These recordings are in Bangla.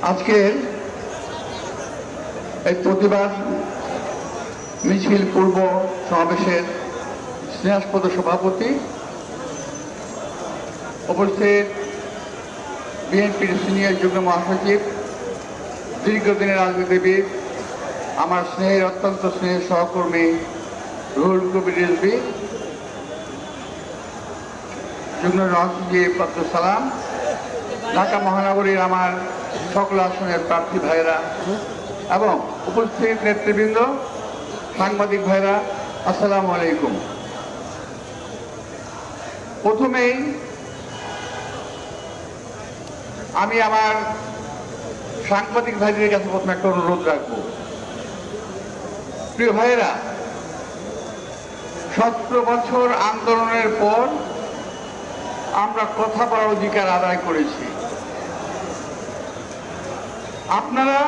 আজকের এই প্রতিবাদ মিছিল পূর্ব সমাবেশের স্নেহাস্পদ সভাপতি, উপস্থিত বিএনপির সিনিয়র যুগ্ম মহাসচিব, দীর্ঘদিনের রাজনীতিবিদ, আমার স্নেহের অত্যন্ত স্নেহের সহকর্মী রুহুল কবির রিজভী, যুগ্ম মহাসচিব আব্দুল সালাম, ঢাকা মহানগরীর আমার সকল আসনের প্রার্থী ভাইরা এবং উপস্থিত নেতৃবৃন্দ, সাংবাদিক ভাইরা, আসসালামু আলাইকুম। প্রথমেই আমি আমার সাংবাদিক ভাইদের কাছে প্রথমে একটা অনুরোধ রাখবো। প্রিয় ভাইয়েরা, 17 বছর আন্দোলনের পর আমরা কথা বলার অধিকার আদায় করেছি। আপনারা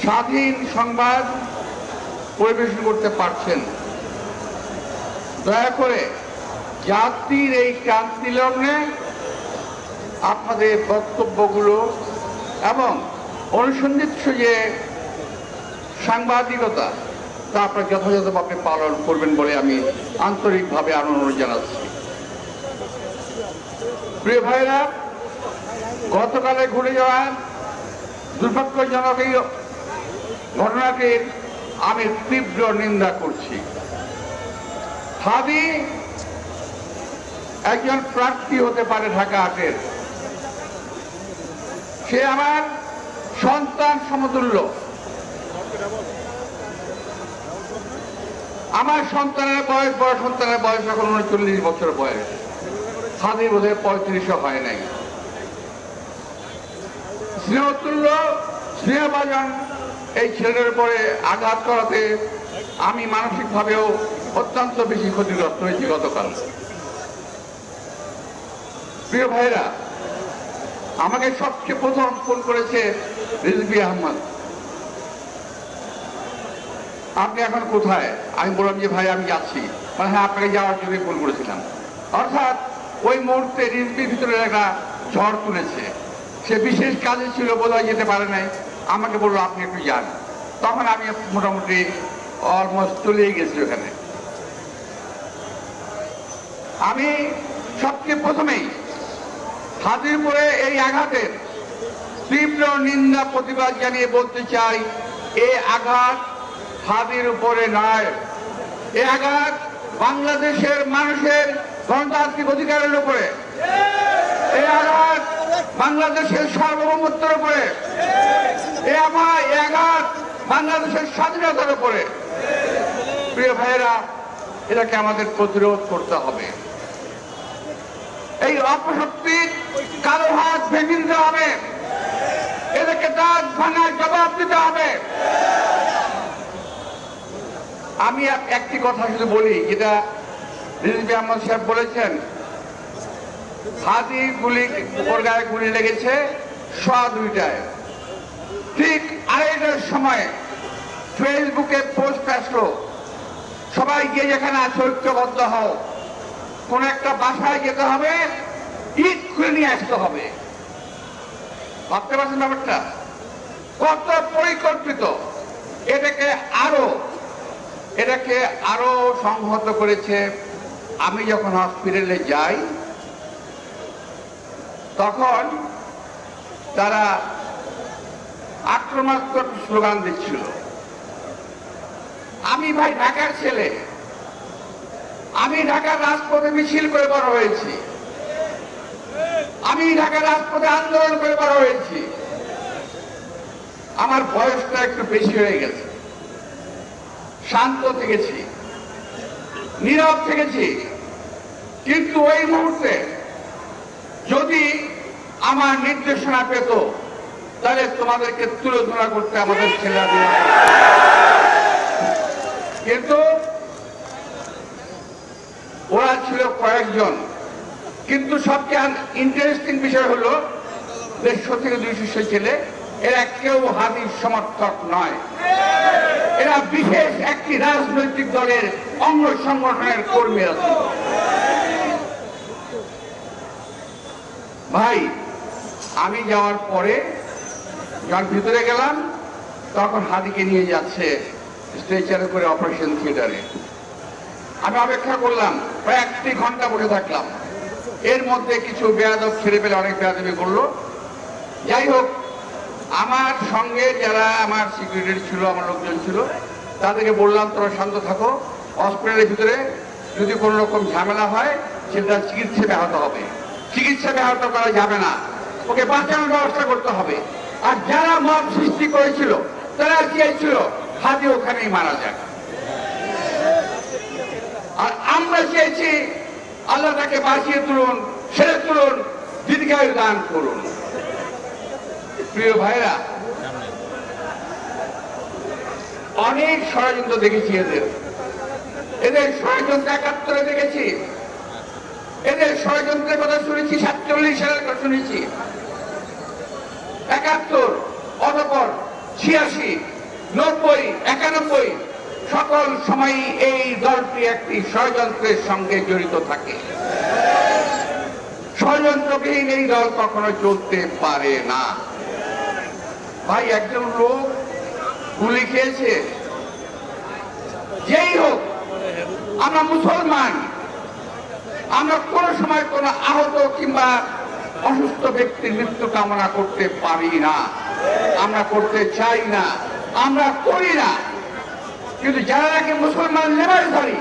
স্বাধীন সংবাদ পরিবেশন করতে পারছেন। দয়া করে জাতির এই ক্রান্তি লগ্নে আপনাদের বক্তব্যগুলো এবং অনুসন্ধিৎস যে সাংবাদিকতা তা আপনারা যথাযথভাবে পালন করবেন বলে আমি আন্তরিকভাবে অনুরোধ জানাচ্ছি। প্রিয় ভাইরা, গতকালে ঘুরে যাওয়া দুর্ভাগ্যজনক এই ঘটনাটির আমি তীব্র নিন্দা করছি। হাদি একজন প্রার্থী হতে পারে ঢাকা 8-এর, সে আমার সন্তান সমতুল্য। আমার সন্তানের বয়স, বড় সন্তানের বয়স এখন 39 বছর বয়স, হাদি বোধহয় 35ও হয় নাই। স্নেহতুল্য, স্নেহভাজন এই ছেলের উপরে আঘাত করাতে আমি মানসিকভাবেও অত্যন্ত বেশি ক্ষতিগ্রস্ত হয়েছি গতকাল। প্রিয় ভাইরা, আমাকে সবচেয়ে প্রথম ফোন করেছে রিজভী আহমদ, আপনি এখন কোথায়? আমি বললাম যে ভাই আমি যাচ্ছি। মানে হ্যাঁ, আপনাকে যাওয়ার জন্য ফোন করেছিলাম। অর্থাৎ ওই মুহূর্তে রিজভীর ভিতরে একটা ঝড় তুলেছে, সে বিশেষ কাজে ছিল, বোধহয় যেতে পারে নাই। আমাকে বললো আপনি একটু যান। তখন আমি মোটামুটি অলমোস্ট চলেই গেছি ওখানে। আমি সবচেয়ে প্রথমেই হাদির উপরে এই আঘাতের তীব্র নিন্দা প্রতিবাদ জানিয়ে বলতে চাই, এই আঘাত হাদির উপরে নয়, এই আঘাত বাংলাদেশের মানুষের গণতান্ত্রিক অধিকারের উপরে, এই আঘাত বাংলাদেশের সার্বভৌমত্বের উপরে, এই আঘাত বাংলাদেশের স্বাধীনতার উপরে। প্রিয় ভাইয়েরা, এটাকে আমাদের প্রতিরোধ করতে হবে। এই অপশক্তির কালো হাত ভেঙে দিতে হবে, এদেরকে দাঁত ভাঙার জবাব দিতে হবে। আমি একটি কথা শুধু বলি, যেটা রিজভী আহমদ সাহেব বলেছেন, হাদি উপর গায়ে গুলি লেগেছে 2:15। ঠিক 2:30টার সময় ফেসবুকে পোস্ট আসলো, সবাই গিয়ে যেখানে আছে ঐক্যবদ্ধ হও, কোন একটা বাসায় যেতে হবে, ইট খুলে নিয়ে আসতে হবে। ভাবতে পারছেন ব্যাপারটা কত পরিকল্পিত? এটাকে আরো সংহত করেছে। আমি যখন হসপিটালে যাই তখন তারা আক্রমণাত্মক স্লোগান দিচ্ছিল। আমি ভাই ঢাকার ছেলে, আমি ঢাকার রাজপথে মিছিল করে বড় হয়েছি, আমি ঢাকার রাজপথে আন্দোলন করে বড় হয়েছি। আমার বয়সটা একটু বেশি হয়ে গেছে, শান্ত থেকেছি, নীরব থেকেছি, কিন্তু ওই মুহূর্তে যদি আমার নির্দেশনা পেত তাহলে তোমাদেরকে তুলে ধরা করতে আমাদের ছেলেরা দিল। কিন্তু ওরা ছিল কয়েকজন। কিন্তু সবচেয়ে ইন্টারেস্টিং বিষয় হলো 150 থেকে 200 ছেলে, এরা কেউ হাদির সমর্থক নয়, এরা বিশেষ একটি রাজনৈতিক দলের অঙ্গ সংগঠনের কর্মী আছে। ভাই, আমি যাওয়ার পরে যখন ভিতরে গেলাম তখন হাদিকে নিয়ে যাচ্ছে স্ট্রেচারে করে অপারেশন থিয়েটারে। আমি অপেক্ষা করলাম, প্রায় 1 ঘন্টা বসে থাকলাম। এর মধ্যে কিছু বেয়াদব ছেড়ে পেলে অনেক বেয়াদবি করলো। যাই হোক, আমার সঙ্গে যারা আমার সিকিউরিটি ছিল, আমার লোকজন ছিল, তাদেরকে বললাম তোরা শান্ত থাকো, হসপিটালের ভিতরে যদি কোনো রকম ঝামেলা হয় সেটা চিকিৎসা ব্যাহত হবে, চিকিৎসা ব্যাহত করা যাবে না, ওকে বাঁচানোর ব্যবস্থা করতে হবে। আর যারা মব সৃষ্টি করেছিল তারা চেয়েছিল হাদি ওখানেই মারা যাক, আর আমরা চেয়েছি আল্লাহ তাকে বাঁচিয়ে তুলুন, ছেড়ে তুলুন, দীর্ঘায়ু দান করুন। প্রিয় ভাইরা, অনেক ষড়যন্ত্র দেখেছি, এদের ষড়যন্ত্র 71-এ দেখেছি, এদের ষড়যন্ত্রের কথা শুনেছি, 47 সালের কথা শুনেছি, 71, অতঃপর 86, 90, 91 সকল সময়ই এই দলটি একটি ষড়যন্ত্রের সঙ্গে জড়িত থাকে। ষড়যন্ত্রবিহীন এই দল কখনো চলতে পারে না। ভাই, একজন লোক গুলি খেয়েছে, যেই হোক, আমরা মুসলমান, আমরা কোন সময় কোন আহত কিংবা অসুস্থ ব্যক্তির মৃত্যু কামনা করতে পারি না, আমরা করতে চাই না, আমরা করি না। কিন্তু যারা নাকি মুসলমান লেবাসধারী,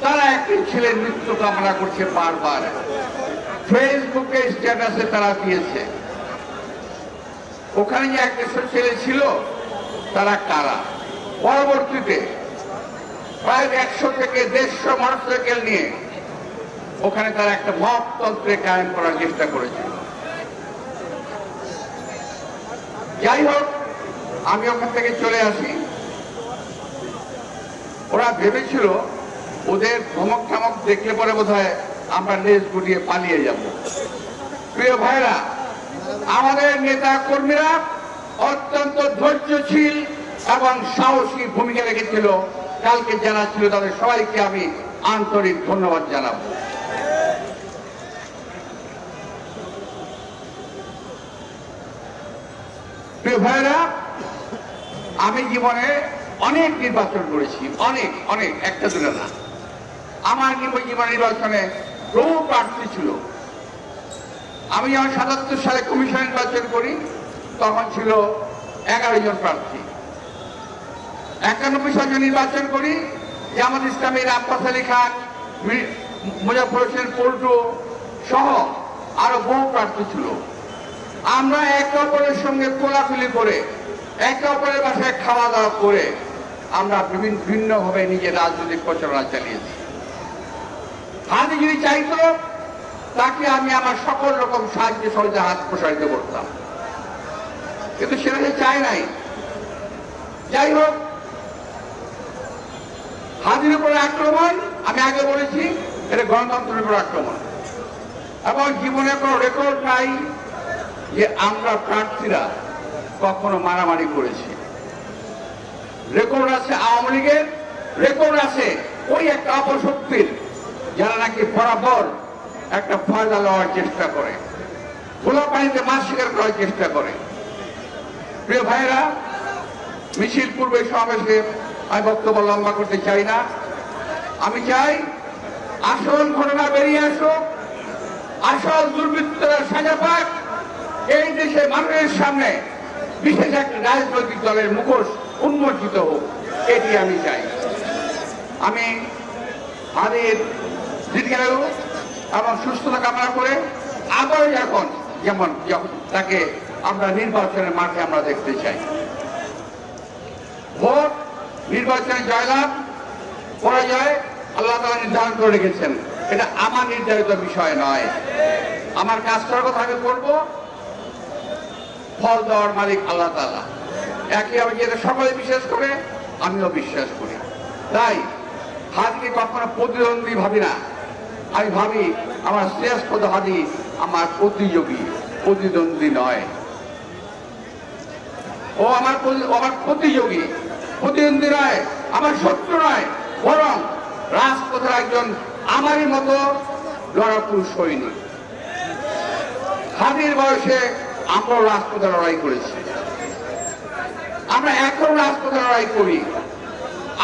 তারা একটি ছেলের মৃত্যু কামনা করছে বারবার, ফেসবুকে স্ট্যাটাসে তারা দিয়েছে। ওখানে যে একটা ছেলে ছিল, তারা কারা? পরবর্তীতে প্রায় 100 থেকে 150 মোটরসাইকেল নিয়ে ওখানে তারা একটা মপতন্ত্রে কায়েম করার চেষ্টা করেছিল। যাই হোক, আমি ওখান থেকে চলে আসি। ওরা ভেবেছিল ওদের ধমক ঠামক দেখলে পরে বোধহয় আমরা লেজ গুটিয়ে পালিয়ে যাব। প্রিয় ভাইরা, আমাদের নেতা কর্মীরা অত্যন্ত ধৈর্যশীল এবং সাহসী ভূমিকা রেখেছিল। কালকে যারা ছিল তাদের সবাইকে আমি আন্তরিক ধন্যবাদ জানাবো। প্রিয় ভাইরা, আমি জীবনে অনেক নির্বাচন করেছি, অনেক অনেক, একটা দুটো না। আমার জীবন নির্বাচনে বহু প্রার্থী ছিল। আমি যখন 77 সালে কমিশন নির্বাচন করি তখন ছিল 11 জন প্রার্থী। 91 সালে নির্বাচন করি, জামাত ইসলামীর আব্বাস আলী খান, মুজাফর হোসেন পল্টু সহ আরো বহু প্রার্থী ছিল। আমরা একে অপরের সঙ্গে কোলাকুলি করে, একে অপরের বাসায় খাওয়া দাওয়া করে আমরা ভিন্নভাবে নিজের রাজনৈতিক প্রচারণা চালিয়েছি। হাদি যদি চাইতো, তাকে আমি আমার সকল রকম সাহায্য সহজে হাত প্রসারিত করতাম, কিন্তু সেটা সে চায় নাই। যাই হোক, হাদির উপরে আক্রমণ, আমি আগে বলেছি, এটা গণতন্ত্রের উপর আক্রমণ। এবং জীবনে কোনো রেকর্ড নাই যে আমরা প্রার্থীরা কখনো মারামারি করেছি। রেকর্ড আছে আওয়ামী লীগের, রেকর্ড আছে ওই একটা অপশক্তির, যারা নাকি বরাবর একটা ফায়দা লওয়ার চেষ্টা করে, খোলা পানিতে মাছ শিকার করার চেষ্টা করে। প্রিয় ভাইরা, মিছিল পূর্বে সমাবেশে আমি বক্তব্য লম্বা করতে চাই না। আমি চাই আসল ঘটনা বেরিয়ে আসুক, আসল দুর্বৃত্তরা সাজা পাক, এই দেশে মানুষের সামনে বিশেষ একটা রাজনৈতিক দলের মুখোশ উন্মোচিত হোক, এটি আমি চাই। আমি হাদির দীর্ঘায়ু এবং সুস্থতা কামনা করে আবারও যখন তাকে আমরা নির্বাচনের মাঠে আমরা দেখতে চাই। ভোট, নির্বাচনে জয়লাভ পরাজয় আল্লাহ তাআলা নির্ধারণ করে রেখেছেন, এটা আমার নির্ধারিত বিষয় নয়। আমার কাজ করার কথা আমি করবো, ফল দেওয়ার মালিক আল্লাহ তাআলা। একইভাবে যেটা সকলে বিশ্বাস করে, আমিও বিশ্বাস করি। তাই হাদিকে কখনো প্রতিদ্বন্দ্বী ভাবি না, আমি ভাবি আমার শ্রেষ্ঠ হাদি আমার প্রতিযোগী, প্রতিদ্বন্দ্বী নয়। ও আমার প্রতিযোগী, প্রতিদ্বন্দ্বী নয়, আমার শত্রু নয়, বরং রাজপথের একজন আমারই মতো লড়াকু সৈনিক। হাদির বয়সে আমরাও রাজপথে লড়াই করেছি, আমরা এখন রাজপথে লড়াই করি,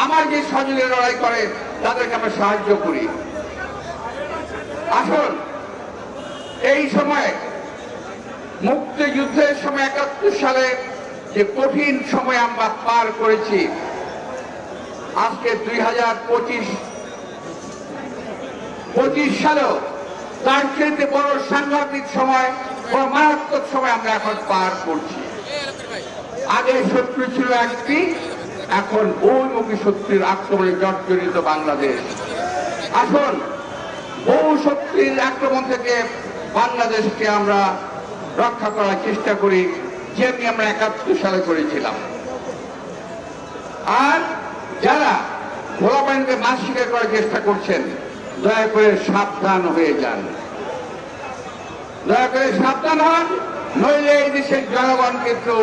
আমার যে সহযোগীরা লড়াই করে তাদেরকে আমরা সাহায্য করি। আসুন এই সময় মুক্তিযুদ্ধের সময় ৭১ সালে যে কঠিন সময় আমরা পার করেছি, আজকে ২০২৫ সালেও তার চেয়ে বড় সাংঘাতিক সময়, বড় মারাত্মক সময় আমরা এখন পার করছি। আগে শত্রু ছিল একটি, এখন বহুমুখী শত্রুর আক্রমণে জর্জরিত বাংলাদেশ। আসুন বহু শক্তির আক্রমণ থেকে বাংলাদেশকে আমরা রক্ষা করার চেষ্টা করি, যেমনি আমরা ৭১ সালে করেছিলাম। আর যারা ঘোলা পানিতে মাছ শিকার করার চেষ্টা করছেন, দয়া করে সাবধান হয়ে যান, দয়া করে সাবধান হন, নইলে এই দেশের জনগণ কিন্তু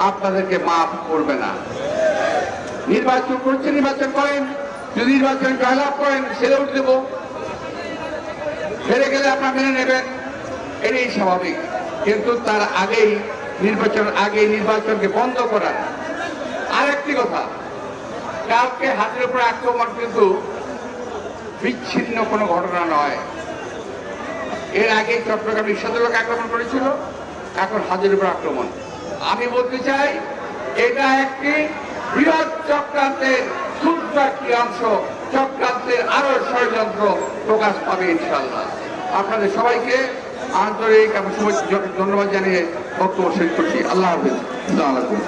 আপনাদেরকে মাফ করবে না। নির্বাচন করছেন, নির্বাচন করেন, যদি নির্বাচন জয়লাভ করেন ছেড়ে উঠে দেব, হেরে গেলে আপনারা মেনে নেবেন, এটাই স্বাভাবিক। কিন্তু তার আগেই নির্বাচনকে বন্ধ করার। আর একটি কথা, কালকে হাতের উপর আক্রমণ কিন্তু বিচ্ছিন্ন কোনো ঘটনা নয়। এর আগে চট্টগ্রামে ১৭ লোক আক্রমণ করেছিল, এখন হাতের উপর আক্রমণ। আমি বলতে চাই এটা একটি বৃহৎ চক্রান্তের ক্ষুদ্র একটি অংশ, চক্রান্তের আরো ষড়যন্ত্র প্রকাশ পাবে ইনশাআল্লাহ। আপনাদের সবাইকে আন্তরিক এবং ধন্যবাদ জানিয়ে বক্তব্য শেষ করছি। আল্লাহ হাফেজ। আসসালামু আলাইকুম।